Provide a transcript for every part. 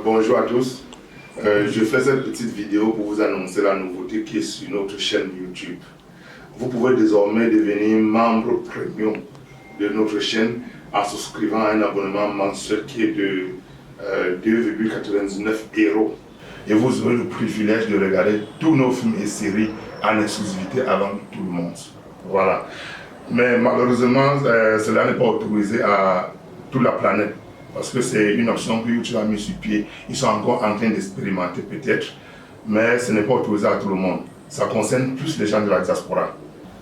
Bonjour à tous. Je fais cette petite vidéo pour vous annoncer la nouveauté qui est sur notre chaîne YouTube. Vous pouvez désormais devenir membre premium de notre chaîne en souscrivant à un abonnement mensuel qui est de 2,99 €. Et vous aurez le privilège de regarder tous nos films et séries en exclusivité avant tout le monde. Voilà. Mais malheureusement, cela n'est pas autorisé à toute la planète. Parce que c'est une option que YouTube a mis sur pied. Ils sont encore en train d'expérimenter peut-être, mais ce n'est pas autorisé à tout le monde. Ça concerne plus les gens de la diaspora.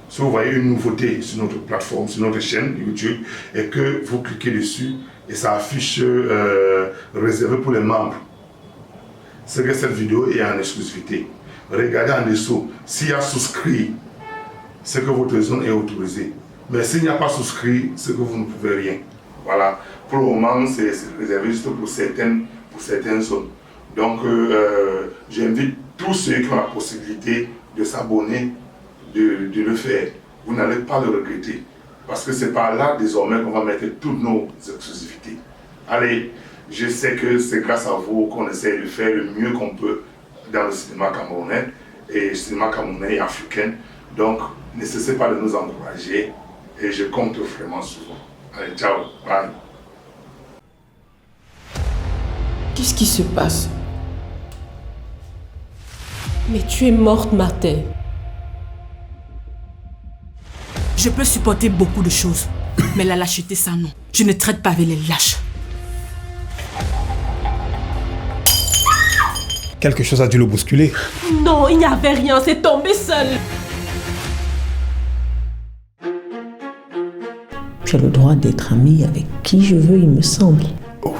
Si vous voyez une nouveauté sur notre plateforme, sur notre chaîne YouTube, et que vous cliquez dessus, et ça affiche réservé pour les membres, c'est que cette vidéo est en exclusivité. Regardez en dessous, s'il y a souscrit, c'est que votre zone est autorisée. Mais s'il n'y a pas souscrit, c'est que vous ne pouvez rien. Voilà. Pour le moment, c'est réservé juste pour certaines zones. Donc, j'invite tous ceux qui ont la possibilité de s'abonner, de le faire. Vous n'allez pas le regretter. Parce que c'est par là, désormais, qu'on va mettre toutes nos exclusivités. Allez, je sais que c'est grâce à vous qu'on essaie de faire le mieux qu'on peut dans le cinéma camerounais, et le cinéma camerounais et africain. Donc, ne cessez pas de nous encourager, et je compte vraiment sur vous. Allez, ciao, bye. Qu'est-ce qui se passe? Mais tu es morte, Martin. Je peux supporter beaucoup de choses, mais la lâcheté, ça non. Je ne traite pas avec les lâches. Quelque chose a dû le bousculer. Non, il n'y avait rien, c'est tombé seul. J'ai le droit d'être amie avec qui je veux, il me semble.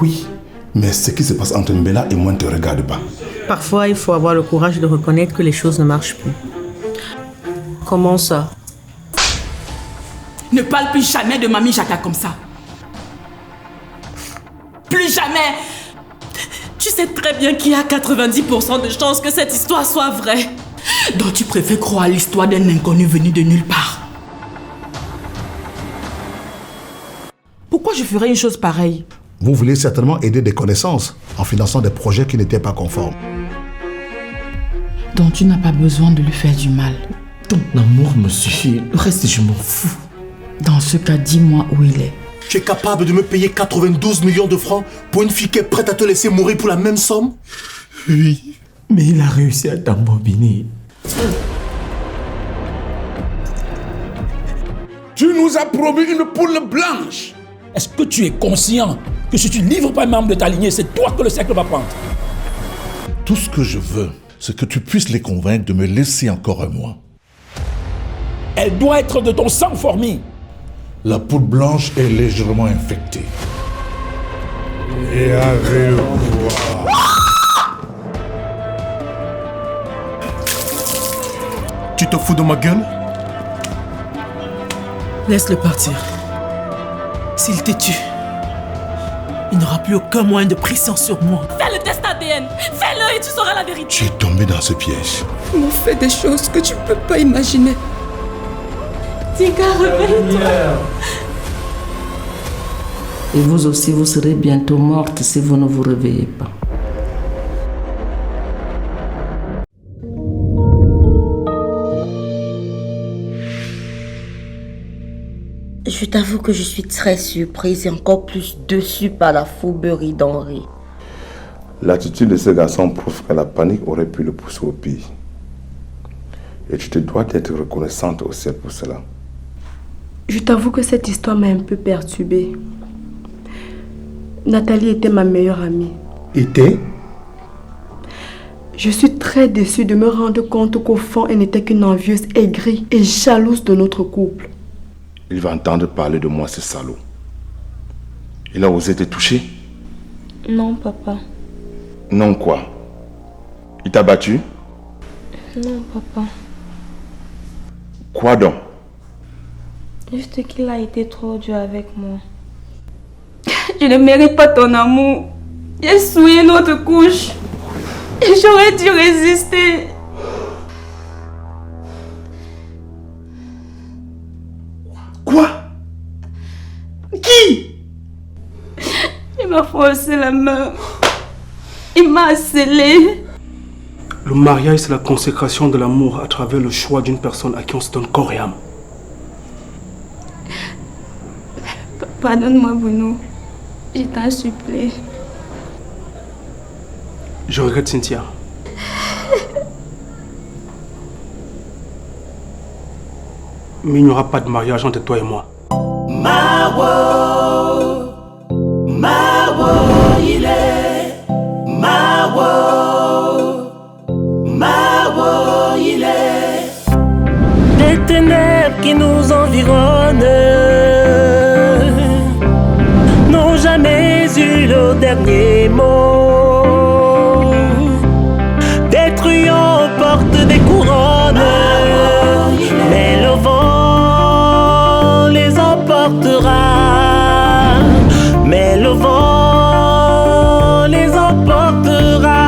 Oui, mais ce qui se passe entre Mbella et moi ne te regarde pas. Parfois, il faut avoir le courage de reconnaître que les choses ne marchent plus. Comment ça? Ne parle plus jamais de Mamie Jaka comme ça. Plus jamais. Tu sais très bien qu'il y a 90% de chances que cette histoire soit vraie. Donc tu préfères croire à l'histoire d'un inconnu venu de nulle part. Pourquoi je ferais une chose pareille? Vous voulez certainement aider des connaissances en finançant des projets qui n'étaient pas conformes. Donc tu n'as pas besoin de lui faire du mal. Ton amour me suffit, le reste je m'en fous. Dans ce cas, dis-moi où il est. Tu es capable de me payer 92 millions de francs pour une fille qui est prête à te laisser mourir pour la même somme? Oui, mais il a réussi à t'embobiner. Tu nous as promis une poule blanche. Est-ce que tu es conscient que si tu ne livres pas un membre de ta lignée, c'est toi que le cercle va prendre? Tout ce que je veux, c'est que tu puisses les convaincre de me laisser encore un mois. Elle doit être de ton sang, Formi. La poule blanche est légèrement infectée. Et avec le pouvoir. Tu te fous de ma gueule? Laisse-le partir. S'il te tue, il n'aura plus aucun moyen de pression sur moi. Fais le test ADN. Fais-le et tu sauras la vérité. Tu es tombé dans ce piège. Tu me fais des choses que tu ne peux pas imaginer. Tika, réveille-toi. Et vous aussi, vous serez bientôt morte si vous ne vous réveillez pas. Je t'avoue que je suis très surprise et encore plus déçue par la fourberie d'Henri. L'attitude de ce garçon prouve que la panique aurait pu le pousser au pire. Et tu te dois d'être reconnaissante au ciel pour cela. Je t'avoue que cette histoire m'a un peu perturbée. Nathalie était ma meilleure amie. Était? Je suis très déçue de me rendre compte qu'au fond, elle n'était qu'une envieuse aigrie et jalouse de notre couple. Il va entendre parler de moi, ce salaud. Il a osé te toucher? Non, papa. Non quoi? Il t'a battu? Non, papa. Quoi donc? Juste qu'il a été trop dur avec moi. Je ne mérite pas ton amour. J'ai souillé notre couche. Et j'aurais dû résister. Quoi? Qui? Il m'a forcé la main. Il m'a scellé. Le mariage, c'est la consécration de l'amour à travers le choix d'une personne à qui on se donne corps et âme. Pardonne-moi, Bruno. Je t'en supplie. Je regrette, Cynthia. Mais il n'y aura pas de mariage entre toi et moi. Il est il est des ténèbres qui nous environnent n'ont jamais eu le dernier mot. Des truands portent des couronnes, mais le vent les emportera. Mais le vent les emportera.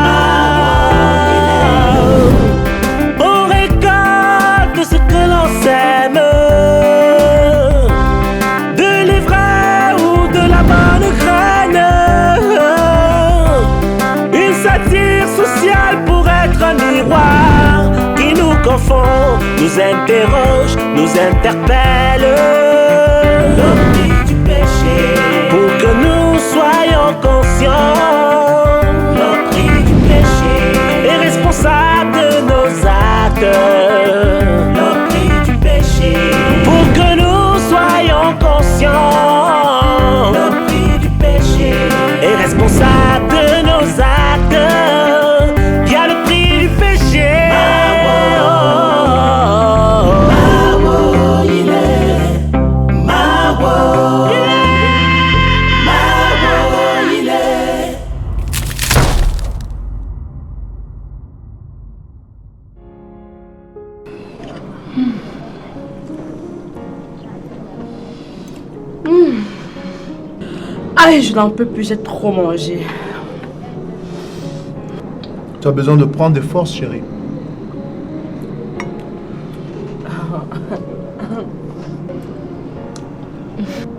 On récolte ce que l'on sème, de l'ivraie ou de la bonne graine. Une satire sociale pour être un miroir qui nous confond, nous interroge, nous interpelle. Le prix du péché, pour que nous soyons conscients. Le prix du péché est responsable de nos actes. Le prix du péché, pour que nous soyons conscients. Le prix du péché est responsable de nos actes. Il y a le prix du péché. Allez, je n'en peux plus, j'ai trop mangé. Tu as besoin de prendre des forces, chérie.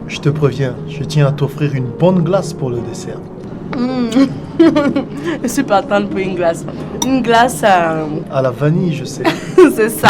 Je te préviens, je tiens à t'offrir une bonne glace pour le dessert. Je suis pas attendre pour une glace. Une glace à la vanille, je sais. C'est ça.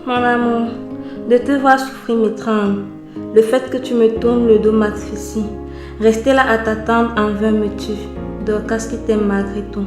Mon amour, de te voir souffrir m'étreint. Le fait que tu me tournes le dos m'asphyxie. Rester là à t'attendre en vain me tue. Dorcas qui t'aime malgré tout.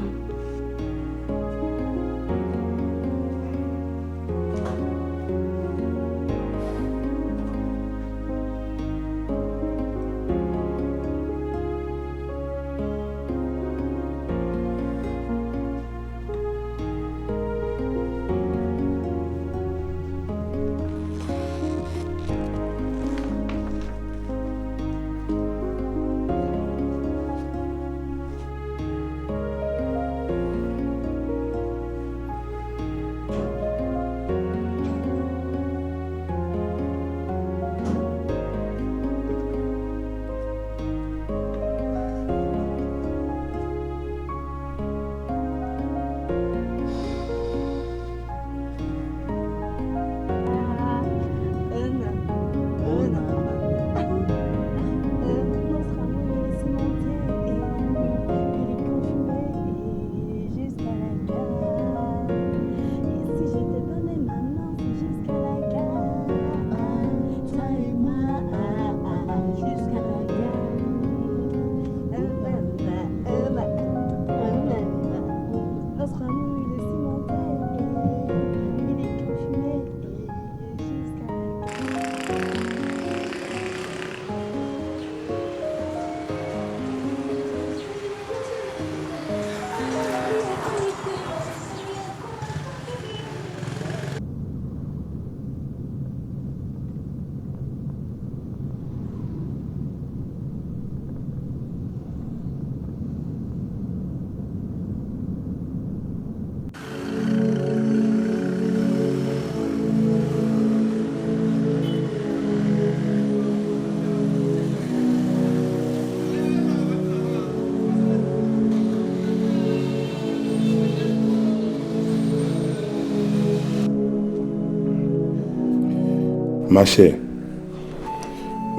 Ma chère,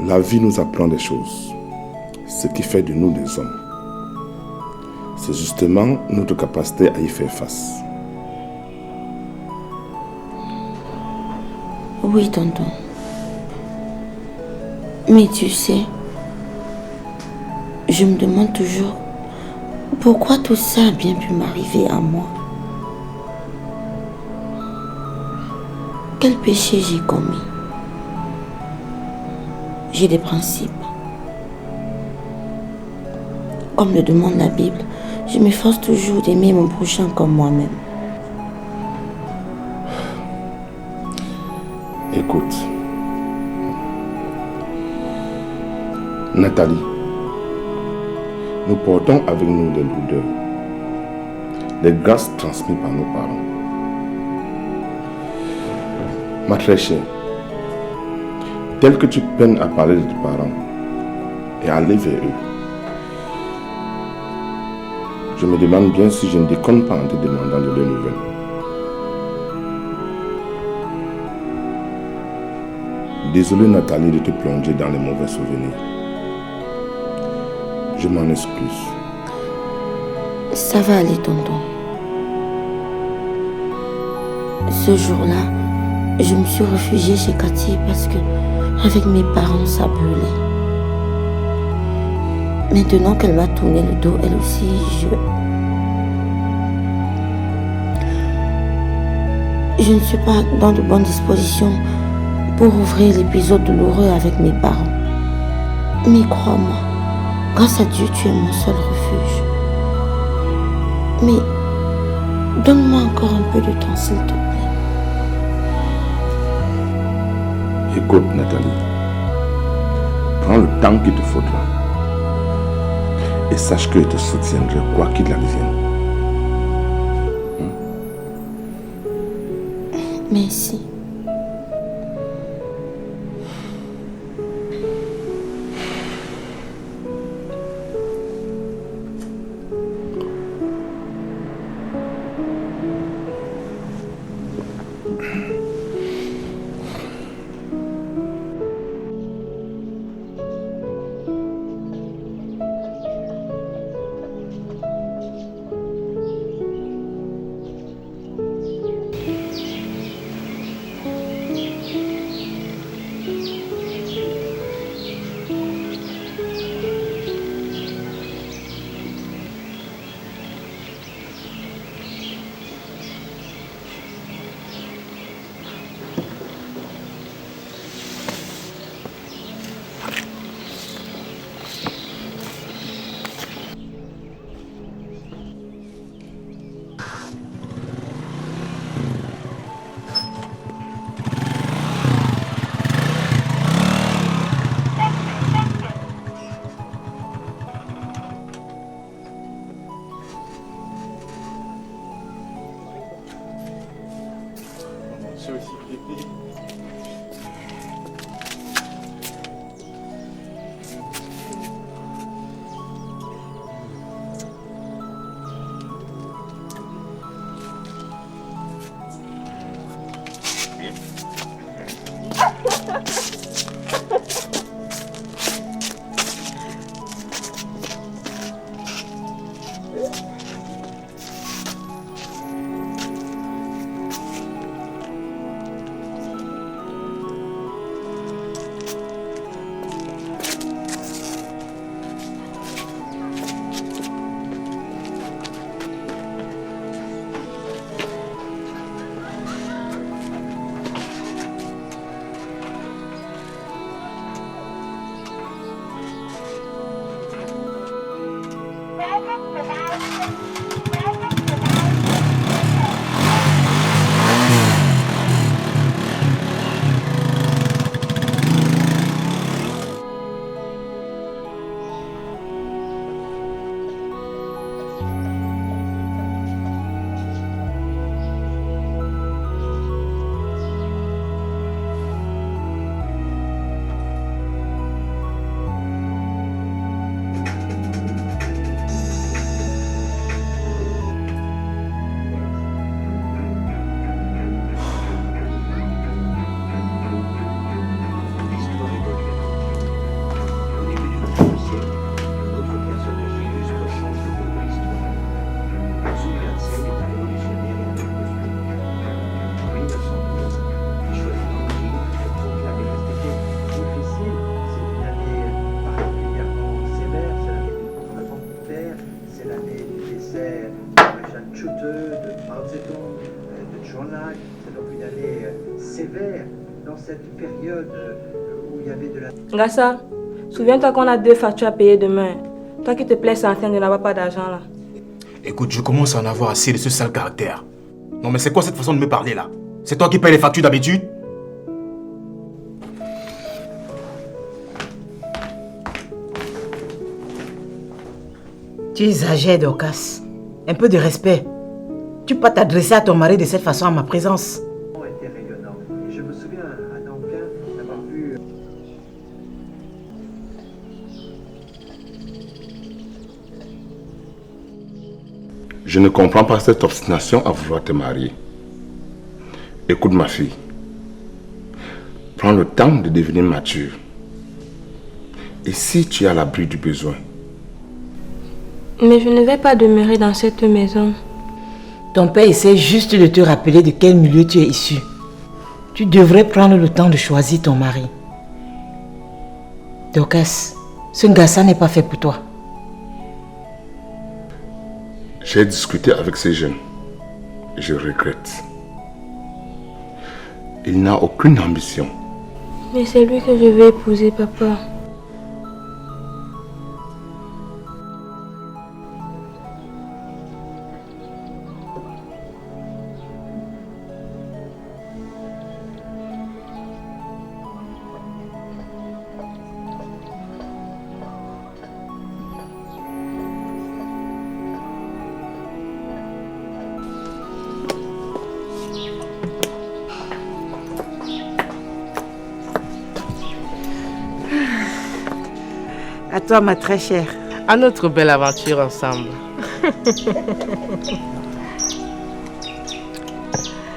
la vie nous apprend des choses. Ce qui fait de nous des hommes. C'est justement notre capacité à y faire face. Oui, tonton. Mais tu sais, je me demande toujours pourquoi tout ça a bien pu m'arriver à moi. Quel péché j'ai commis? J'ai des principes. Comme le demande la Bible, je m'efforce toujours d'aimer mon prochain comme moi-même. Écoute, Nathalie, nous portons avec nous des lourdeurs, des grâces transmises par nos parents. Ma très chère, tel que tu peines à parler de tes parents et à aller vers eux, je me demande bien si je ne déconne pas en te demandant de leurs nouvelles. Désolé Nathalie de te plonger dans les mauvais souvenirs. Je m'en excuse. Ça va aller, tonton. Ce jour-là, je me suis réfugiée chez Cathy parce que, avec mes parents, ça brûlait. Maintenant qu'elle m'a tourné le dos, elle aussi, je ne suis pas dans de bonnes dispositions pour ouvrir l'épisode douloureux avec mes parents. Mais crois-moi, grâce à Dieu, tu es mon seul refuge. Mais donne-moi encore un peu de temps, s'il te plaît. Écoute, Nathalie, prends le temps qu'il te faudra. Et sache que je te soutiendrai quoi qu'il advienne. Merci. argent-là. C'est donc une année sévère dans cette période où il y avait de la... Gassa, souviens-toi qu'on a 2 factures à payer demain. Toi qui te plais en train de n'avoir pas d'argent là. Écoute, je commence à en avoir assez de ce sale caractère. Non mais c'est quoi cette façon de me parler là? C'est toi qui payes les factures d'habitude? Tu exagères, Dorcas. Un peu de respect. Tu peux pas t'adresser à ton mari de cette façon en ma présence. était rayonnant. Et je me souviens à Nankin d'avoir vu... Je ne comprends pas cette obstination à vouloir te marier. Écoute ma fille, prends le temps de devenir mature. Et si tu es à l'abri du besoin? Mais je ne vais pas demeurer dans cette maison. Ton père essaie juste de te rappeler de quel milieu tu es issu. Tu devrais prendre le temps de choisir ton mari. Dorcas, ce Ngassa n'est pas fait pour toi. J'ai discuté avec ces jeunes. Je regrette. Il n'a aucune ambition. Mais c'est lui que je vais épouser, papa. À toi, ma très chère. À notre belle aventure ensemble.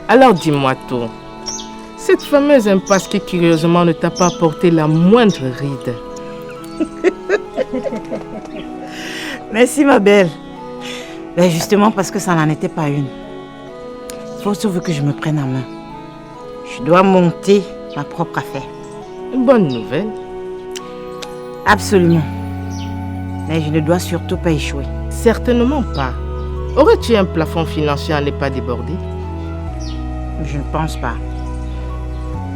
Alors dis-moi tout. Cette fameuse impasse qui curieusement ne t'a pas apporté la moindre ride. Merci, ma belle. Ben justement parce que ça n'en était pas une. Il faut surtout que je me prenne en main. Je dois monter ma propre affaire. Une bonne nouvelle. Absolument. Mais je ne dois surtout pas échouer. Certainement pas. Aurais-tu un plafond financier à ne pas déborder? Je ne pense pas.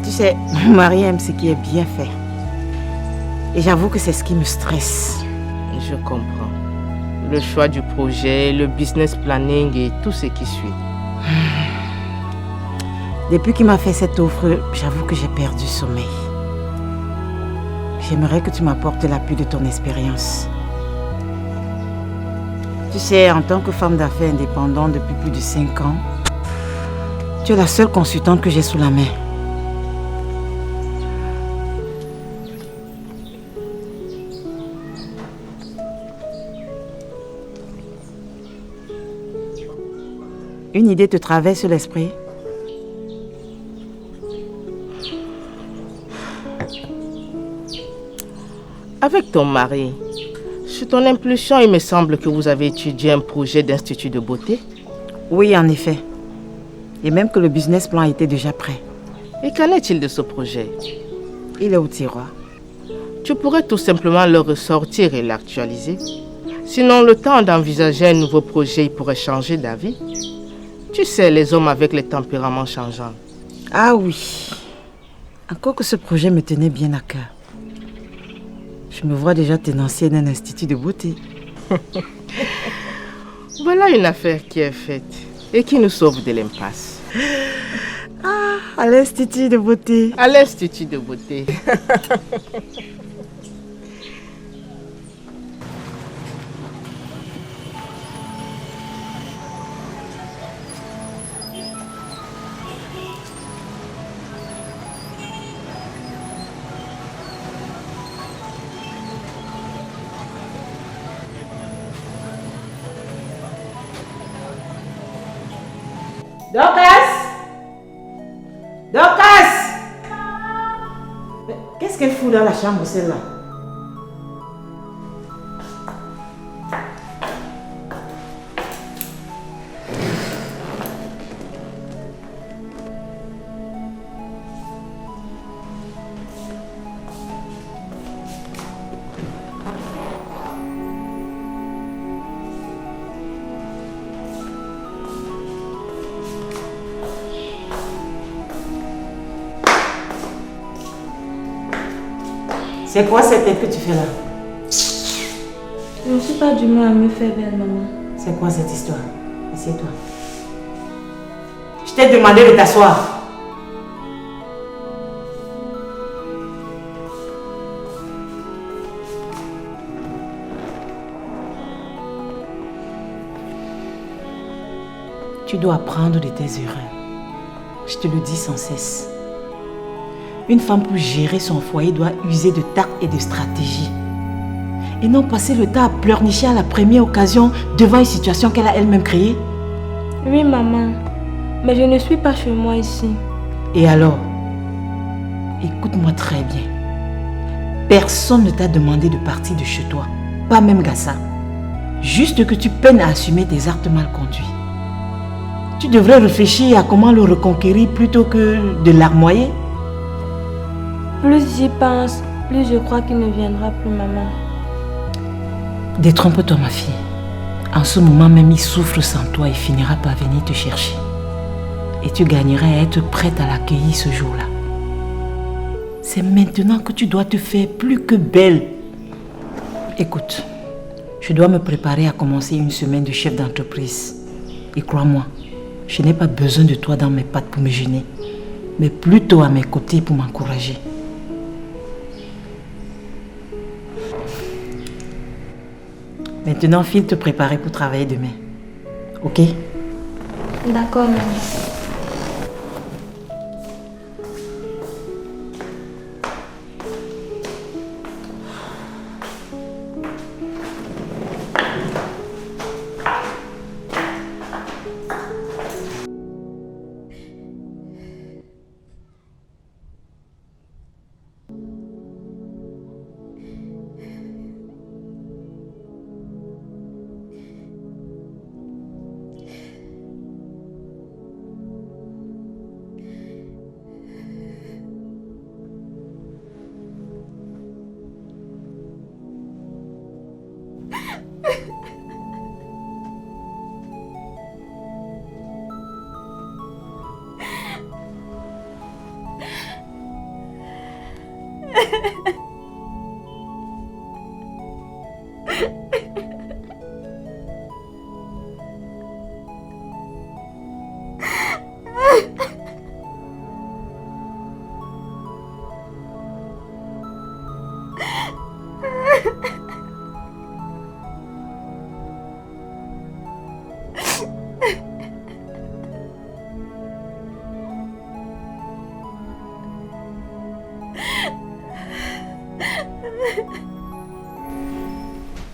Tu sais, mon mari aime ce qui est bien fait. Et j'avoue que c'est ce qui me stresse. Je comprends. Le choix du projet, le business planning et tout ce qui suit. Depuis qu'il m'a fait cette offre, j'avoue que j'ai perdu sommeil. J'aimerais que tu m'apportes l'appui de ton expérience. Tu sais, en tant que femme d'affaires indépendante depuis plus de 5 ans, tu es la seule consultante que j'ai sous la main. Une idée te traverse l'esprit? Avec ton mari, sur ton impulsion, il me semble que vous avez étudié un projet d'institut de beauté. Oui, en effet. Et même que le business plan était déjà prêt. Et qu'en est-il de ce projet? Il est au tiroir. Tu pourrais tout simplement le ressortir et l'actualiser. Sinon, le temps d'envisager un nouveau projet, il pourrait changer d'avis. Tu sais, les hommes avec les tempéraments changeants. Ah oui. Encore que ce projet me tenait bien à cœur. Je me vois déjà tenancier d'un institut de beauté. Voilà une affaire qui est faite et qui nous sauve de l'impasse. Ah, à l'institut de beauté. À l'institut de beauté. Dorcas! Dorcas! Qu'est-ce qu'elle fout dans la chambre, celle-là? C'est quoi cette tête que tu fais là? Je ne suis pas d'humeur à me faire belle, maman. C'est quoi cette histoire? Assieds-toi. Je t'ai demandé de t'asseoir. Tu dois apprendre de tes erreurs. Je te le dis sans cesse. Une femme pour gérer son foyer doit user de tact et de stratégie. Et non passer le temps à pleurnicher à la première occasion devant une situation qu'elle a elle-même créée. Oui, maman. Mais je ne suis pas chez moi ici. Et alors? Écoute-moi très bien. Personne ne t'a demandé de partir de chez toi. Pas même Gassa. Juste que tu peines à assumer tes actes mal conduits. Tu devrais réfléchir à comment le reconquérir plutôt que de l'armoyer. Plus j'y pense, plus je crois qu'il ne viendra plus, maman. Détrompe-toi, ma fille. En ce moment même, il souffre sans toi et finira par venir te chercher. Et tu gagneras à être prête à l'accueillir ce jour-là. C'est maintenant que tu dois te faire plus que belle. Écoute, je dois me préparer à commencer une semaine de chef d'entreprise. Et crois-moi, je n'ai pas besoin de toi dans mes pattes pour me gêner, mais plutôt à mes côtés pour m'encourager. Maintenant, file te préparer pour travailler demain. Ok? D'accord, maman.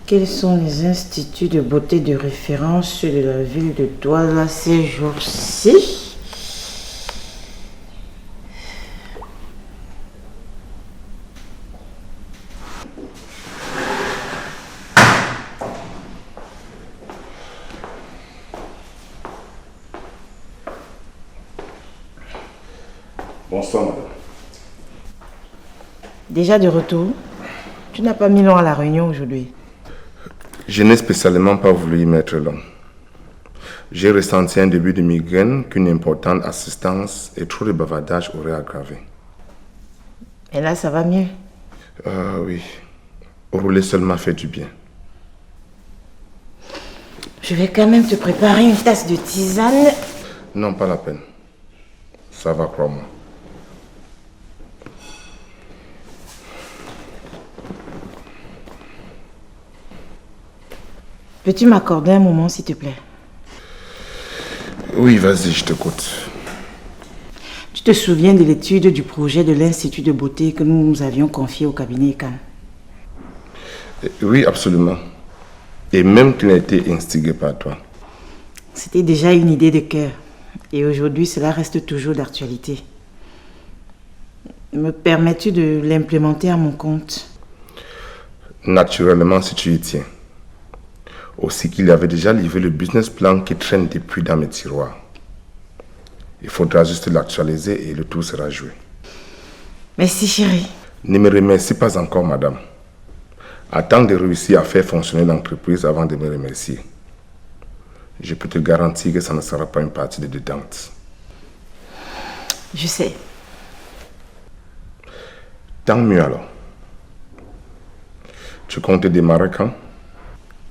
Quels sont les instituts de beauté de référence de la ville de Douala ces jours-ci? Bonsoir, madame. Déjà de retour? Tu n'as pas mis long à la réunion aujourd'hui. Je n'ai spécialement pas voulu y mettre long. J'ai ressenti un début de migraine qu'une importante assistance et trop de bavardage auraient aggravé. Et là, ça va mieux? Oui. Rouler seul m'a fait du bien. Je vais quand même te préparer une tasse de tisane. Non, pas la peine. Ça va, crois-moi. Peux-tu m'accorder un moment, s'il te plaît? Oui, vas-y, je t'écoute. Tu te souviens de l'étude du projet de l'Institut de beauté que nous avions confié au cabinet ECAN? Oui, absolument. Et même qu'il a été instigé par toi. C'était déjà une idée de cœur. Et aujourd'hui, cela reste toujours d'actualité. Me permets-tu de l'implémenter à mon compte? Naturellement, si tu y tiens. Aussi qu'il avait déjà livré le business plan qui traîne depuis dans mes tiroirs. Il faudra juste l'actualiser et le tout sera joué. Merci, chérie. Ne me remercie pas encore, madame. Attends de réussir à faire fonctionner l'entreprise avant de me remercier. Je peux te garantir que ça ne sera pas une partie de détente. Je sais. Tant mieux alors. Tu comptes démarrer quand?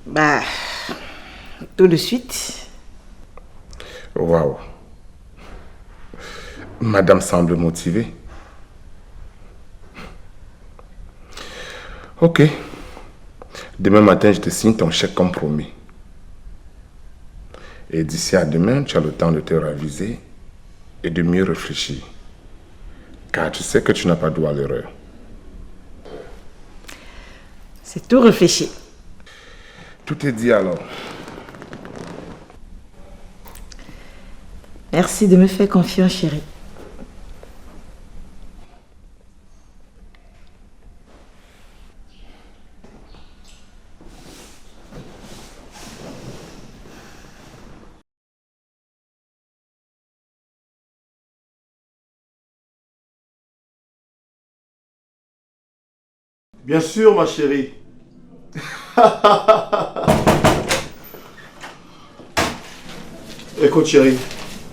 Bah, tout de suite. Waouh. Madame semble motivée. Ok. Demain matin, je te signe ton chèque comme promis. Et d'ici à demain, tu as le temps de te raviser et de mieux réfléchir. Car tu sais que tu n'as pas droit à l'erreur. C'est tout réfléchi. Tout est dit alors. Merci de me faire confiance, chérie. Bien sûr, ma chérie. Écoute, chérie,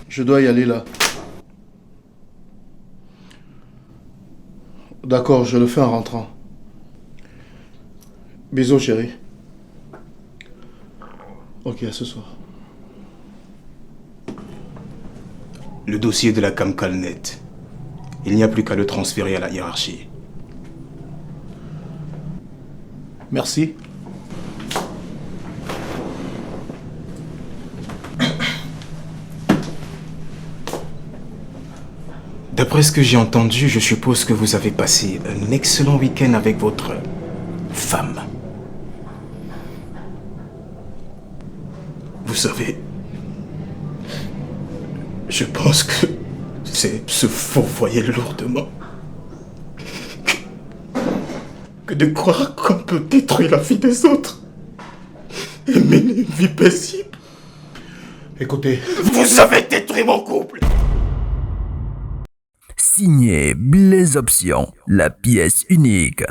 je dois y aller là. D'accord, je le fais en rentrant. Bisous, chérie. Ok, à ce soir. Le dossier de la Camcalnet. Il n'y a plus qu'à le transférer à la hiérarchie. Merci. D'après ce que j'ai entendu, je suppose que vous avez passé un excellent week-end avec votre femme. Vous savez, je pense que c'est se fourvoyer lourdement que de croire qu'on peut détruire la vie des autres et mener une vie paisible. Écoutez, vous avez détruit mon couple. Signé Blaise Option, la pièce unique.